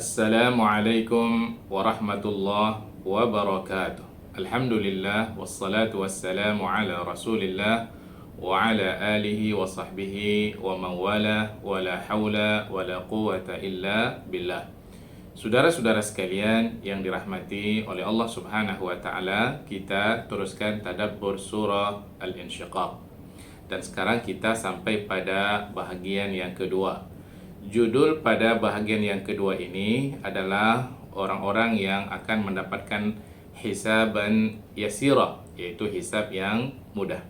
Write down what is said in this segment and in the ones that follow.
Assalamualaikum warahmatullahi wabarakatuh. Alhamdulillah wassalatu wassalamu ala Rasulillah wa ala alihi wa sahbihi wa man wala wa la haula wa la quwata illa billah. Saudara-saudara sekalian yang dirahmati oleh Allah Subhanahu wa taala, kita teruskan tadabbur surah Al-Insyiqaq. Dan sekarang kita sampai pada bahagian yang kedua. Judul pada bahagian yang kedua ini adalah orang-orang yang akan mendapatkan hisaban yasira, yaitu hisab yang mudah.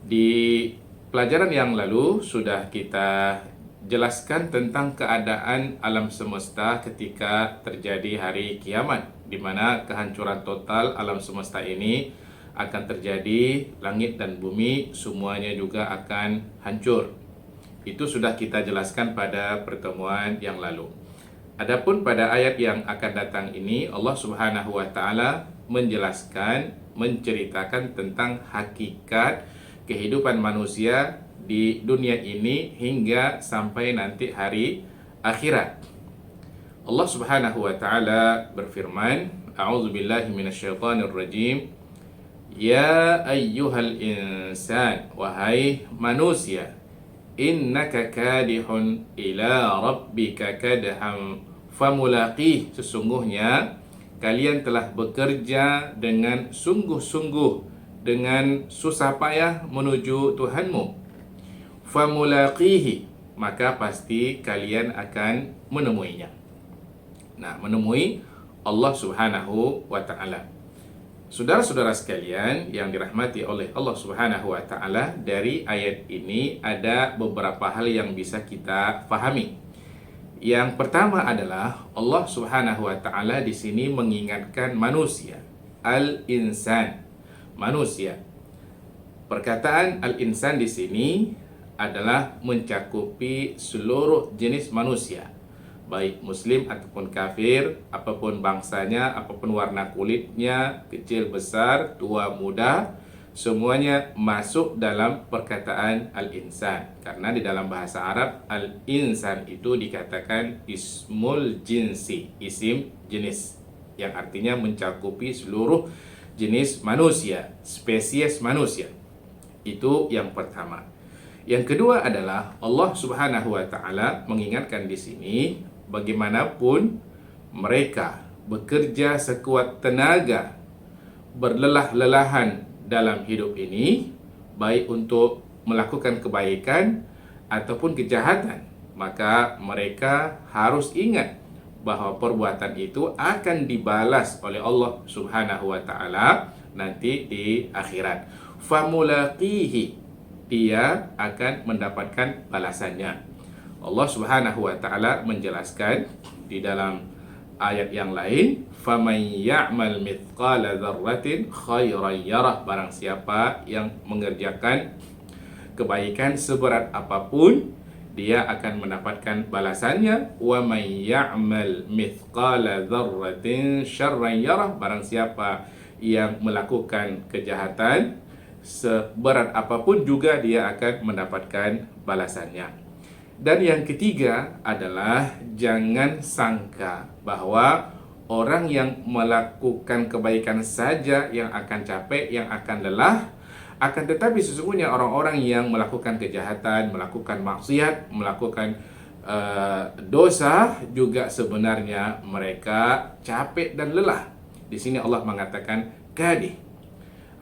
Di pelajaran yang lalu sudah kita jelaskan tentang keadaan alam semesta ketika terjadi hari kiamat, di mana kehancuran total alam semesta ini akan terjadi, langit dan bumi semuanya juga akan hancur. Itu sudah kita jelaskan pada pertemuan yang lalu. Adapun pada ayat yang akan datang ini, Allah Subhanahu wa taala menjelaskan, menceritakan tentang hakikat kehidupan manusia di dunia ini hingga sampai nanti hari akhirat. Allah Subhanahu wa taala berfirman, A'udzubillahi minasyaitonirrajim. Ya ayyuhal insan, wahai manusia, innaka kadihun ila rabbika kadham famulaqih, sesungguhnya kalian telah bekerja dengan sungguh-sungguh, dengan susah payah menuju Tuhanmu. Famulaqihi, maka pasti kalian akan menemuinya. Nah, menemui Allah Subhanahu wa taala. Saudara-saudara sekalian yang dirahmati oleh Allah Subhanahu wa taala, dari ayat ini ada beberapa hal yang bisa kita fahami. Yang pertama adalah Allah Subhanahu wa taala di sini mengingatkan manusia, al-insan, manusia. Perkataan al-insan di sini adalah mencakupi seluruh jenis manusia, baik muslim ataupun kafir, apapun bangsanya, apapun warna kulitnya, kecil besar, tua muda, semuanya masuk dalam perkataan al-insan. Karena di dalam bahasa Arab, al-insan itu dikatakan ismul jinsi, isim jenis, yang artinya mencakupi seluruh jenis manusia, spesies manusia. Itu yang pertama. Yang kedua adalah Allah Subhanahu wa taala mengingatkan di sini, bagaimanapun mereka bekerja sekuat tenaga, berlelah-lelahan dalam hidup ini, baik untuk melakukan kebaikan ataupun kejahatan, maka mereka harus ingat bahwa perbuatan itu akan dibalas oleh Allah Subhanahu wa taala nanti di akhirat. Famulaqihi, dia akan mendapatkan balasannya. Allah Subhanahu wa taala menjelaskan di dalam ayat yang lain, faman ya'mal mithqala dzarratin khairan yarah, barang siapa yang mengerjakan kebaikan seberat apapun, dia akan mendapatkan balasannya. Wa may ya'mal mithqala dzarratin syarran yarah, barang siapa yang melakukan kejahatan seberat apapun juga dia akan mendapatkan balasannya. Dan yang ketiga adalah jangan sangka bahwa orang yang melakukan kebaikan saja yang akan capek, yang akan lelah. Akan tetapi sesungguhnya orang-orang yang melakukan kejahatan, melakukan maksiat, melakukan dosa juga sebenarnya mereka capek dan lelah. Di sini Allah mengatakan kadih.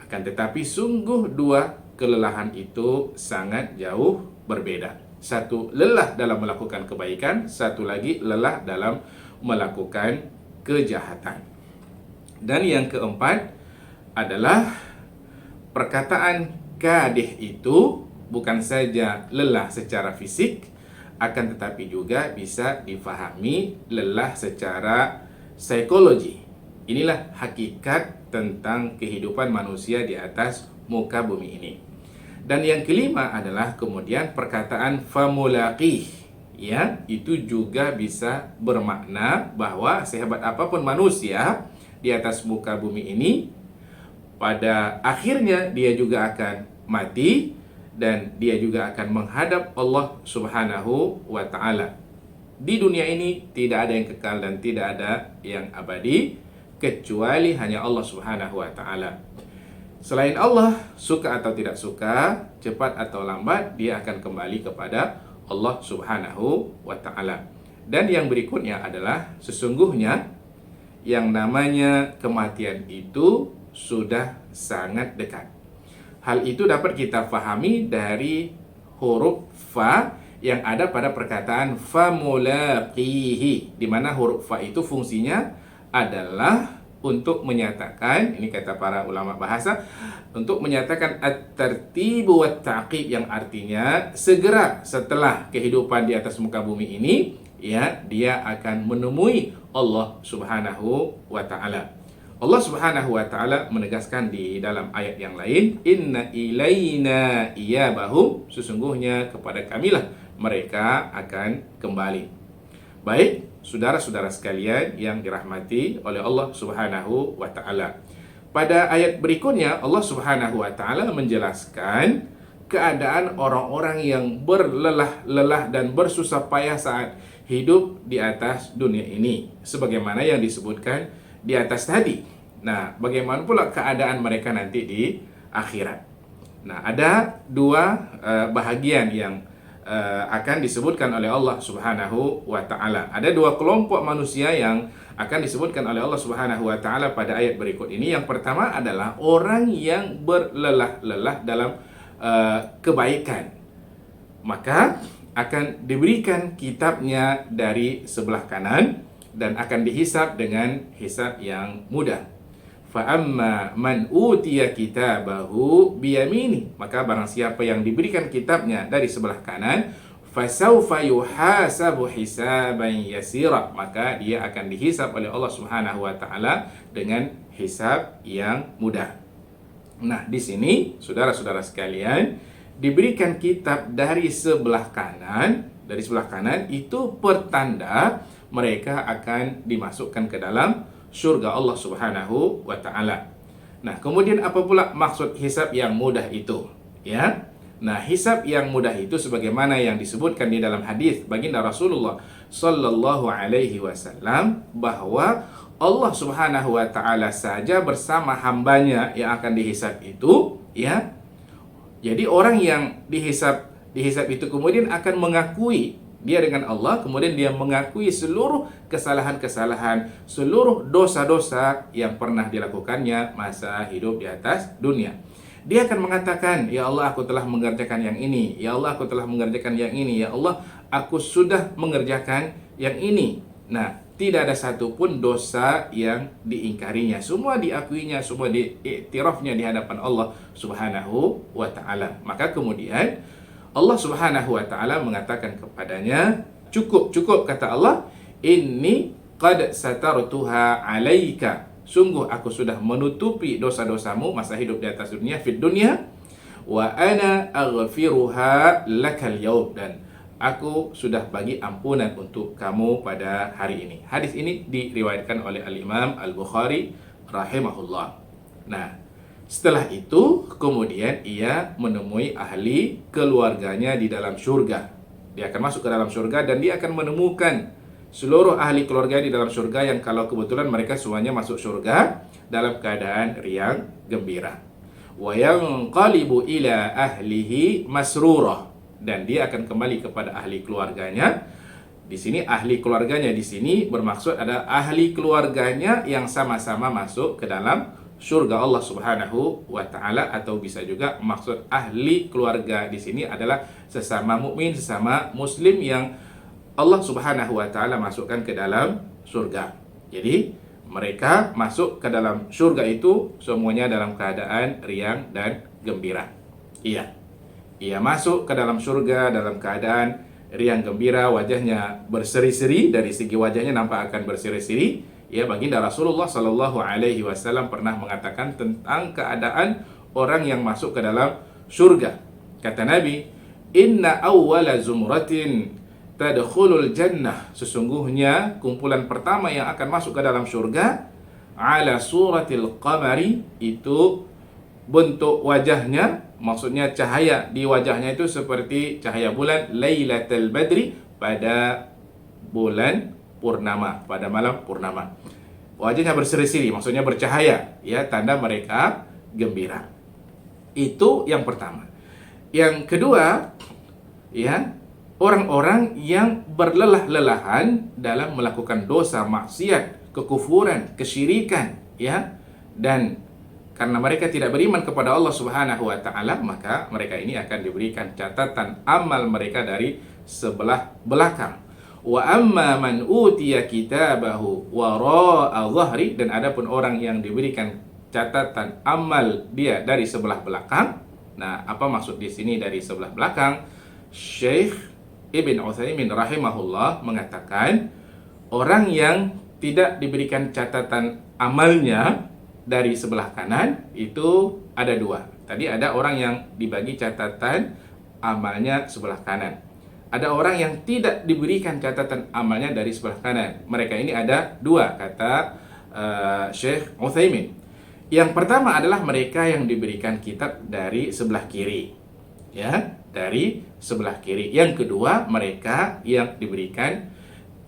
Akan tetapi sungguh dua kelelahan itu sangat jauh berbeda. Satu lelah dalam melakukan kebaikan, satu lagi lelah dalam melakukan kejahatan. Dan yang keempat adalah perkataan kadih itu bukan saja lelah secara fisik, akan tetapi juga bisa difahami lelah secara psikologi. Inilah hakikat tentang kehidupan manusia di atas muka bumi ini. Dan yang kelima adalah kemudian perkataan famulaqih, ya, itu juga bisa bermakna bahwa sehebat apapun manusia di atas muka bumi ini, pada akhirnya dia juga akan mati dan dia juga akan menghadap Allah Subhanahu wa taala. di dunia ini tidak ada yang kekal dan tidak ada yang abadi kecuali hanya Allah Subhanahu wa taala. Selain Allah, suka atau tidak suka, cepat atau lambat, dia akan kembali kepada Allah Subhanahu wa taala. Dan yang berikutnya adalah sesungguhnya yang namanya kematian itu sudah sangat dekat. Hal itu dapat kita fahami dari huruf fa yang ada pada perkataan famulaqihi, di mana huruf fa itu fungsinya adalah untuk menyatakan, ini kata para ulama bahasa, untuk menyatakan at-tartibu wat-ta'qib, yang artinya segera setelah kehidupan di atas muka bumi ini, ya, dia akan menemui Allah Subhanahu wa taala. Allah Subhanahu wa taala menegaskan di dalam ayat yang lain, inna ilaina iyabahum, sesungguhnya kepada kamilah mereka akan kembali. Baik, saudara-saudara sekalian yang dirahmati oleh Allah Subhanahu wa taala. Pada ayat berikutnya Allah Subhanahu wa taala menjelaskan keadaan orang-orang yang berlelah-lelah dan bersusah payah saat hidup di atas dunia ini, sebagaimana yang disebutkan di atas tadi. Nah, bagaimana pula keadaan mereka nanti di akhirat? Nah, ada dua bahagian yang akan disebutkan oleh Allah Subhanahu wa taala. Ada dua kelompok manusia yang akan disebutkan oleh Allah Subhanahu wa taala pada ayat berikut ini. Yang pertama adalah orang yang berlelah-lelah dalam kebaikan. Maka akan diberikan kitabnya dari sebelah kanan dan akan dihisab dengan hisab yang mudah. Fa'amma man utiya kitabahu biyamini, maka barang siapa yang diberikan kitabnya dari sebelah kanan, fasawfa yuhasabu hisaban yasira, maka dia akan dihisab oleh Allah Subhanahu wa taala dengan hisab yang mudah. Nah, di sini saudara-saudara sekalian, diberikan kitab dari sebelah kanan, itu pertanda mereka akan dimasukkan ke dalam surga Allah Subhanahu wa taala. Nah, kemudian apa pula maksud hisab yang mudah itu? Ya. Nah, hisab yang mudah itu sebagaimana yang disebutkan di dalam hadis baginda Rasulullah sallallahu alaihi wasallam, bahwa Allah Subhanahu wa taala saja bersama hambanya yang akan dihisab itu, ya. Jadi orang yang dihisab itu kemudian akan mengakui dia dengan Allah, kemudian dia mengakui seluruh kesalahan-kesalahan, seluruh dosa-dosa yang pernah dilakukannya masa hidup di atas dunia. Dia akan mengatakan, ya Allah, aku telah mengerjakan yang ini. Ya Allah, aku telah mengerjakan yang ini. Ya Allah, aku sudah mengerjakan yang ini. Nah, tidak ada satupun dosa yang diingkarinya. Semua diakuinya, semua diiktirafnya di hadapan Allah Subhanahu wa ta'ala. Maka kemudian Allah Subhanahu wa taala mengatakan kepadanya, cukup kata Allah, inni qad satartuha alaika, sungguh aku sudah menutupi dosa-dosamu masa hidup di atas dunia, fid dunya, wa ana aghfiruha lakal yaum, dan aku sudah bagi ampunan untuk kamu pada hari ini. Hadis ini diriwayatkan oleh Al-Imam Al-Bukhari rahimahullah. Nah, setelah itu kemudian ia menemui ahli keluarganya di dalam surga. Dia akan masuk ke dalam surga dan dia akan menemukan seluruh ahli keluarga di dalam surga yang kalau kebetulan mereka semuanya masuk surga dalam keadaan riang gembira. Wa yanqalibu ila ahlihi masrurah, dan dia akan kembali kepada ahli keluarganya. Di sini ahli keluarganya di sini bermaksud ada ahli keluarganya yang sama-sama masuk ke dalam surga Allah Subhanahu wa taala, atau bisa juga maksud ahli keluarga di sini adalah sesama mukmin, sesama muslim yang Allah Subhanahu wa taala masukkan ke dalam surga. Jadi mereka masuk ke dalam surga itu semuanya dalam keadaan riang dan gembira. Ia masuk ke dalam surga dalam keadaan riang gembira, wajahnya berseri-seri, dari segi wajahnya nampak akan berseri-seri. Ya, baginda Rasulullah sallallahu alaihi wasallam pernah mengatakan tentang keadaan orang yang masuk ke dalam surga. Kata Nabi, "Inna awwala zumratin tadkhulul jannah." Sesungguhnya kumpulan pertama yang akan masuk ke dalam surga, ala suratil qamari, itu bentuk wajahnya, maksudnya cahaya di wajahnya itu seperti cahaya bulan, lailatul badri, pada bulan purnama, pada malam purnama. Wajahnya berseri-seri, maksudnya bercahaya, ya, tanda mereka gembira. Itu yang pertama. Yang kedua, ya, orang-orang yang berlelah-lelahan dalam melakukan dosa, maksiat, kekufuran, kesyirikan, ya, dan karena mereka tidak beriman kepada Allah Subhanahu wa taala, maka mereka ini akan diberikan catatan amal mereka dari sebelah belakang. Wa amma man utiya kitabahu wara'a dhahri, dan adapun orang yang diberikan catatan amal dia dari sebelah belakang. Nah, apa maksud di sini dari sebelah belakang? Syekh Ibn Utsaimin rahimahullah mengatakan orang yang tidak diberikan catatan amalnya dari sebelah kanan itu ada dua. Tadi ada orang yang dibagi catatan amalnya sebelah kanan. Ada orang yang tidak diberikan catatan amalnya dari sebelah kanan. Mereka ini ada dua, kata Syekh Utsaimin. Yang pertama adalah mereka yang diberikan kitab dari sebelah kiri, ya, dari sebelah kiri. Yang kedua, mereka yang diberikan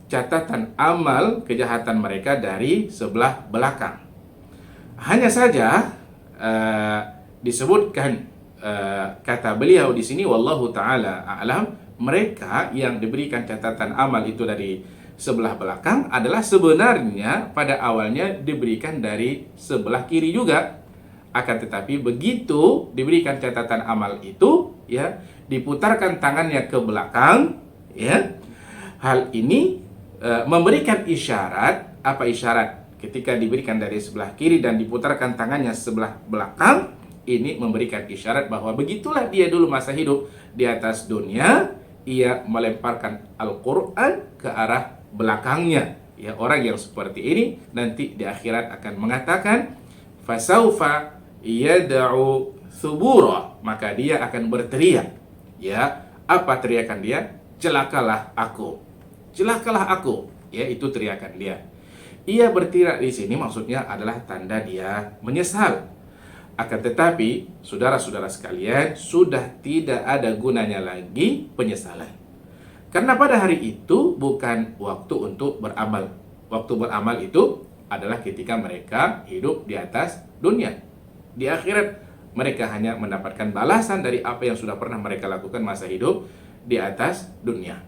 catatan amal kejahatan mereka dari sebelah belakang. Hanya saja disebutkan kata beliau di sini, wallahu taala a'lam, mereka yang diberikan catatan amal itu dari sebelah belakang adalah sebenarnya pada awalnya diberikan dari sebelah kiri juga. Akan tetapi begitu diberikan catatan amal itu, ya, diputarkan tangannya ke belakang, ya. Hal ini memberikan isyarat. Apa isyarat? Ketika diberikan dari sebelah kiri dan diputarkan tangannya sebelah belakang, ini memberikan isyarat bahwa begitulah dia dulu masa hidup di atas dunia, ia melemparkan Al-Quran ke arah belakangnya. Ya, orang yang seperti ini nanti di akhirat akan mengatakan fasaufa yad'u thubura, maka dia akan berteriak. Ya, apa teriakan dia? Celakalah aku. Celakalah aku. Ya, itu teriakan dia. Ia berteriak di sini maksudnya adalah tanda dia menyesal. Akan tetapi, saudara-saudara sekalian, sudah tidak ada gunanya lagi penyesalan. Karena pada hari itu bukan waktu untuk beramal. Waktu beramal itu adalah ketika mereka hidup di atas dunia. Di akhirat, mereka hanya mendapatkan balasan dari apa yang sudah pernah mereka lakukan masa hidup di atas dunia.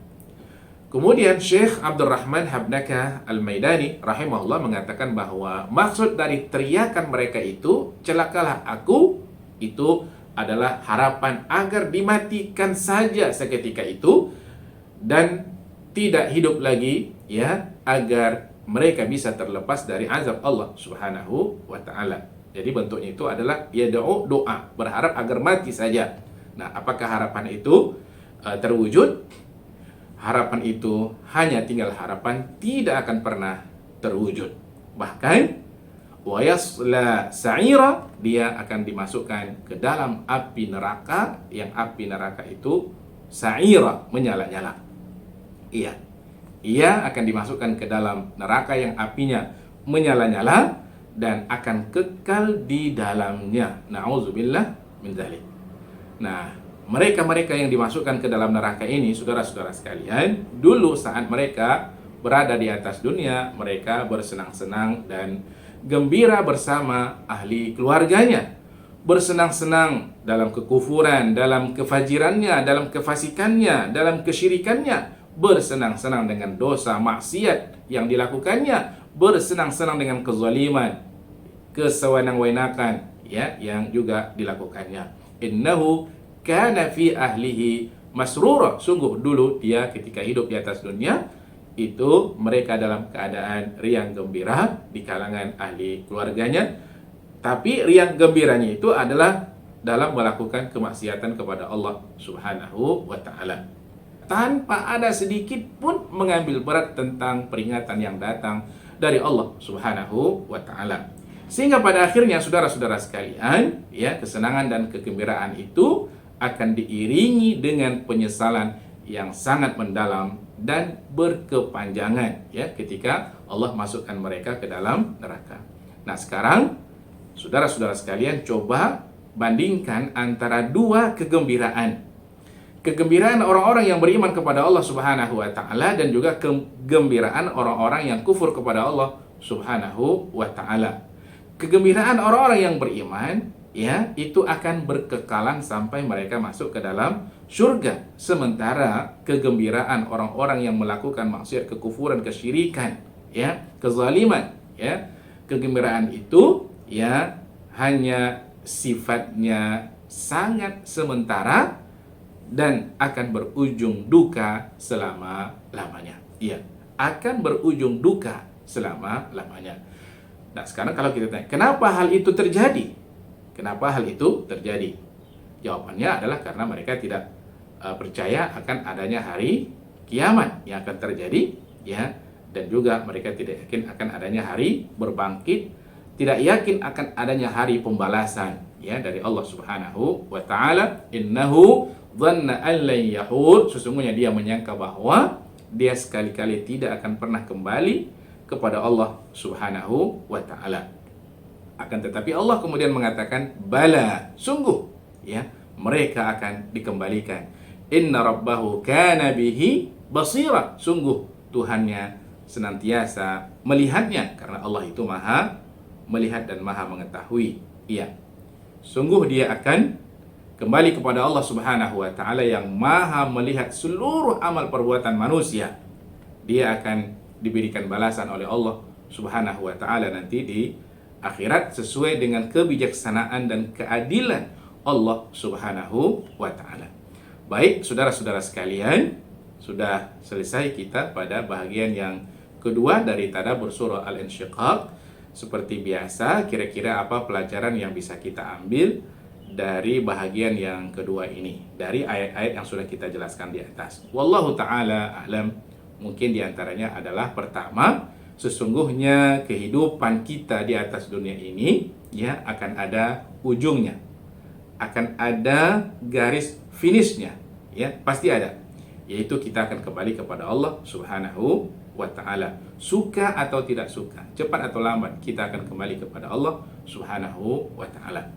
Kemudian Syekh Abdurrahman Habnaka Al-Maidani rahimahullah mengatakan bahwa maksud dari teriakan mereka itu, celakalah aku, itu adalah harapan agar dimatikan saja seketika itu dan tidak hidup lagi, ya, agar mereka bisa terlepas dari azab Allah Subhanahu wa taala. Jadi bentuknya itu adalah yad'u, doa, berharap agar mati saja. Nah, apakah harapan itu terwujud? Harapan itu hanya tinggal harapan, tidak akan pernah terwujud. Bahkan wa yasla sa'ira, dia akan dimasukkan ke dalam api neraka, yang api neraka itu sa'ira, menyala-nyala. Iya, ia akan dimasukkan ke dalam neraka yang apinya menyala-nyala dan akan kekal di dalamnya. Na'udzubillah min dzalik. Nah, mereka-mereka yang dimasukkan ke dalam neraka ini, saudara-saudara sekalian, dulu saat mereka berada di atas dunia, mereka bersenang-senang dan gembira bersama ahli keluarganya. Bersenang-senang dalam kekufuran, dalam kefajirannya, dalam kefasikannya, dalam kesyirikannya. Bersenang-senang dengan dosa, maksiat yang dilakukannya. Bersenang-senang dengan kezaliman, kesewenang-wenakan, ya, yang juga dilakukannya. Innahu kana fi ahlihi masrura, sungguh dulu dia ketika hidup di atas dunia itu mereka dalam keadaan riang gembira di kalangan ahli keluarganya, tapi riang gembiranya itu adalah dalam melakukan kemaksiatan kepada Allah Subhanahu wa taala, tanpa ada sedikit pun mengambil berat tentang peringatan yang datang dari Allah Subhanahu wa taala. Sehingga pada akhirnya saudara-saudara sekalian, ya, kesenangan dan kegembiraan itu akan diiringi dengan penyesalan yang sangat mendalam dan berkepanjangan, ya, ketika Allah masukkan mereka ke dalam neraka. Nah, sekarang saudara-saudara sekalian, coba bandingkan antara dua kegembiraan. kegembiraan orang-orang yang beriman kepada Allah Subhanahu wa taala dan juga kegembiraan orang-orang yang kufur kepada Allah Subhanahu wa taala. Kegembiraan orang-orang yang beriman ya itu akan berkekalan sampai mereka masuk ke dalam surga. Sementara kegembiraan orang-orang yang melakukan maksiat, kekufuran, kesyirikan, ya, kezaliman, ya, kegembiraan itu ya hanya sifatnya sangat sementara dan akan berujung duka selama-lamanya. Iya, akan berujung duka selama-lamanya. Nah, sekarang kalau kita tanya, kenapa hal itu terjadi? Kenapa hal itu terjadi? Jawabannya adalah karena mereka tidak percaya akan adanya hari kiamat yang akan terjadi, ya, dan juga mereka tidak yakin akan adanya hari berbangkit, tidak yakin akan adanya hari pembalasan, ya, dari Allah Subhanahu wa taala. Innahu dhanna an lan yahur, sesungguhnya dia menyangka bahwa dia sekali-kali tidak akan pernah kembali kepada Allah Subhanahu wa taala. Akan tetapi Allah kemudian mengatakan, bala, sungguh, ya, mereka akan dikembalikan. Inna rabbahu kana bihi basira, sungguh Tuhannya senantiasa melihatnya, karena Allah itu maha melihat dan maha mengetahui. Iya, sungguh dia akan kembali kepada Allah Subhanahu wa taala yang maha melihat seluruh amal perbuatan manusia. Dia akan diberikan balasan oleh Allah Subhanahu wa taala nanti di akhirat sesuai dengan kebijaksanaan dan keadilan Allah Subhanahu wa taala. Baik, saudara-saudara sekalian, sudah selesai kita pada bahagian yang kedua dari tadabbur surah Al-Insyiqaq. Seperti biasa, kira-kira apa pelajaran yang bisa kita ambil dari bahagian yang kedua ini, dari ayat-ayat yang sudah kita jelaskan di atas. Wallahu ta'ala a'lam. Mungkin diantaranya adalah pertama, sesungguhnya kehidupan kita di atas dunia ini ya akan ada ujungnya, akan ada garis finishnya, ya pasti ada, yaitu kita akan kembali kepada Allah Subhanahu wa taala. Suka atau tidak suka, cepat atau lambat, kita akan kembali kepada Allah Subhanahu wa taala.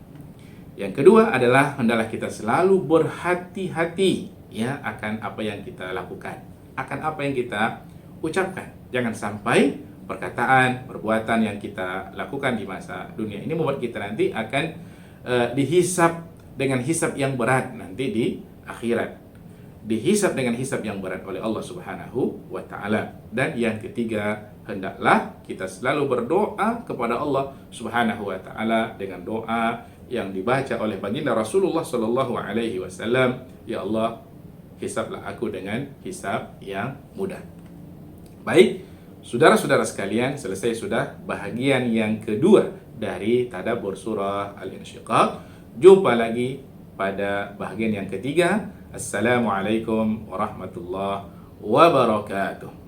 Yang kedua adalah hendaklah kita selalu berhati-hati ya akan apa yang kita lakukan, akan apa yang kita ucapkan. Jangan sampai perkataan, perbuatan yang kita lakukan di masa dunia ini membuat kita nanti akan dihisab dengan hisab yang berat nanti di akhirat. Dihisab dengan hisab yang berat oleh Allah Subhanahu wa taala. Dan yang ketiga, hendaklah kita selalu berdoa kepada Allah Subhanahu wa taala dengan doa yang dibaca oleh baginda Rasulullah sallallahu alaihi wasallam, ya Allah, hisablah aku dengan hisab yang mudah. Baik, saudara-saudara sekalian, selesai sudah bahagian yang kedua dari tadabbur surah Al-Insyiqaq. Jumpa lagi pada bahagian yang ketiga. Assalamualaikum warahmatullahi wabarakatuh.